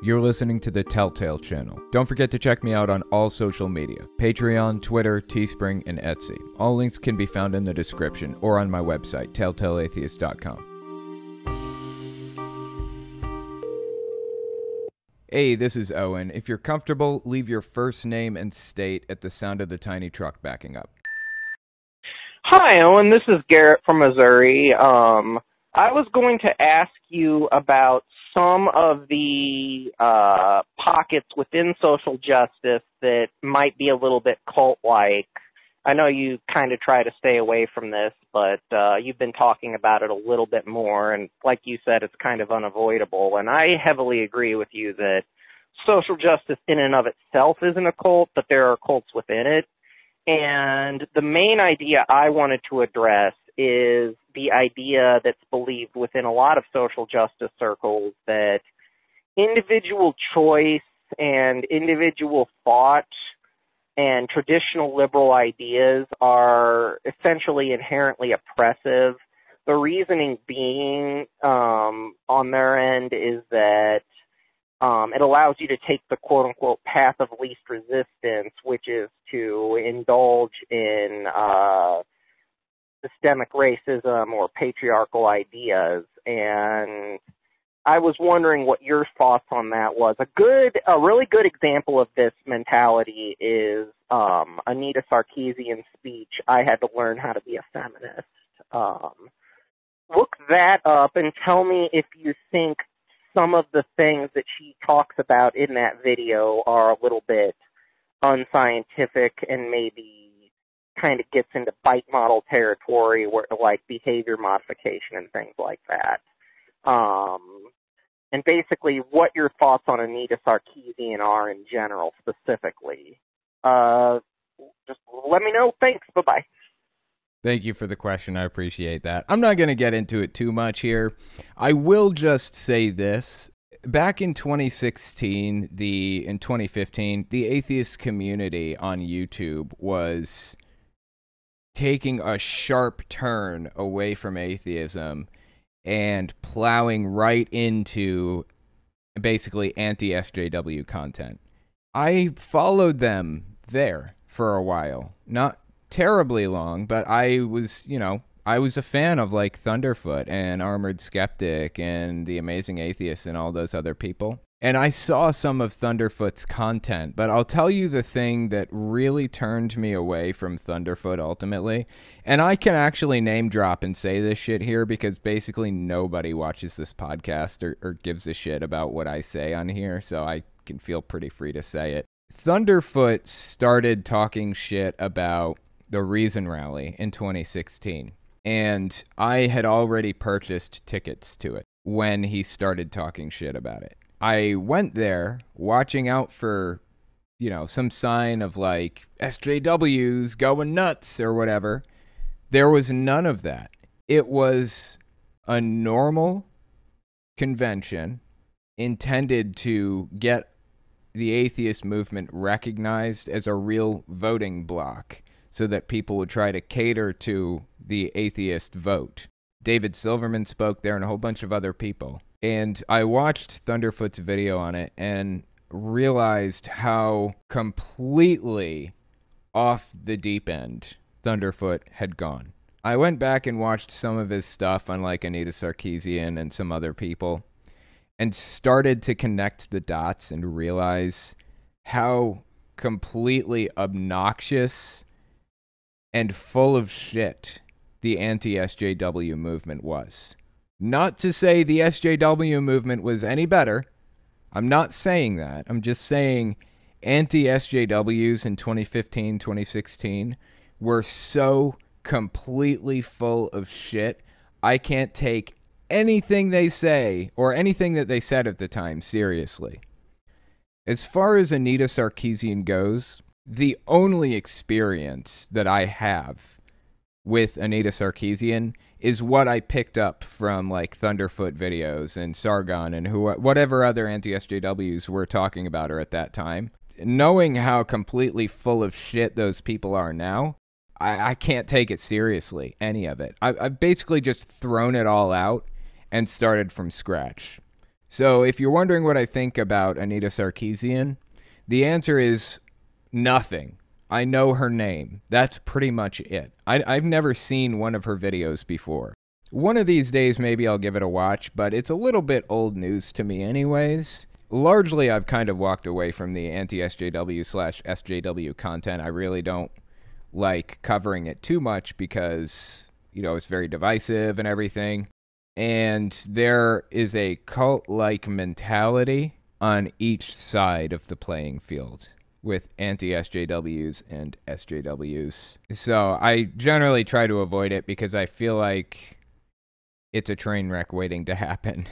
You're listening to the Telltale Channel. Don't forget to check me out on all social media: Patreon, Twitter, Teespring, and Etsy. All links can be found in the description or on my website, telltaleatheist.com. Hey, this is Owen. If you're comfortable, leave your first name and state at the sound of the tiny truck backing up. Hi, Owen. This is Garrett from Missouri. I was going to ask you about some of the pockets within social justice that might be a little bit cult-like. I know you kind of try to stay away from this, but you've been talking about it a little bit more, and like you said, it's kind of unavoidable. And I heavily agree with you that social justice in and of itself isn't a cult, but there are cults within it. And the main idea I wanted to address is the idea that's believed within a lot of social justice circles that individual choice and individual thought and traditional liberal ideas are essentially inherently oppressive. The reasoning being on their end is that it allows you to take the quote-unquote path of least resistance, which is to indulge in systemic racism or patriarchal ideas. And I was wondering what your thoughts on that was. A really good example of this mentality is Anita Sarkeesian's speech, "I had to learn how to be a feminist." Look that up and tell me if you think some of the things that she talks about in that video are a little bit unscientific and maybe kind of gets into bite model territory, where like behavior modification and things like that. And basically what your thoughts on Anita Sarkeesian are in general specifically. Just let me know. Thanks. Bye-bye. Thank you for the question. I appreciate that. I'm not going to get into it too much here. I will just say this. Back in 2016, in 2015, the atheist community on YouTube was taking a sharp turn away from atheism and plowing right into basically anti-SJW content. I followed them there for a while. Not terribly long, but I was a fan of like Thunderfoot and Armored Skeptic and The Amazing Atheist and all those other people. And I saw some of Thunderfoot's content, but I'll tell you the thing that really turned me away from Thunderfoot ultimately. And I can actually name drop and say this shit here because basically nobody watches this podcast or gives a shit about what I say on here, so I can feel pretty free to say it. Thunderfoot started talking shit about the Reason Rally in 2016. And I had already purchased tickets to it when he started talking shit about it. I went there watching out for, some sign of like SJWs going nuts or whatever. There was none of that. It was a normal convention intended to get the atheist movement recognized as a real voting bloc, so that people would try to cater to the atheist vote. David Silverman spoke there and a whole bunch of other people. And I watched Thunderfoot's video on it and realized how completely off the deep end Thunderfoot had gone. I went back and watched some of his stuff on like Anita Sarkeesian and some other people and started to connect the dots and realize how completely obnoxious and full of shit the anti-SJW movement was. Not to say the SJW movement was any better. I'm not saying that. I'm just saying anti-SJWs in 2015, 2016 were so completely full of shit. I can't take anything they say or anything that they said at the time seriously. As far as Anita Sarkeesian goes, the only experience that I have with Anita Sarkeesian is what I picked up from like Thunderfoot videos and Sargon and whatever other anti-SJWs were talking about her at that time. Knowing how completely full of shit those people are now, I can't take it seriously, any of it. I've basically just thrown it all out and started from scratch. So if you're wondering what I think about Anita Sarkeesian, the answer is nothing. I know her name. That's pretty much it. I've never seen one of her videos before. One of these days, maybe I'll give it a watch, but it's a little bit old news to me anyways. Largely, I've kind of walked away from the anti-SJW/SJW content. I really don't like covering it too much because, it's very divisive and everything. And there is a cult-like mentality on each side of the playing field with anti-SJWs and SJWs. So I generally try to avoid it because I feel like it's a train wreck waiting to happen.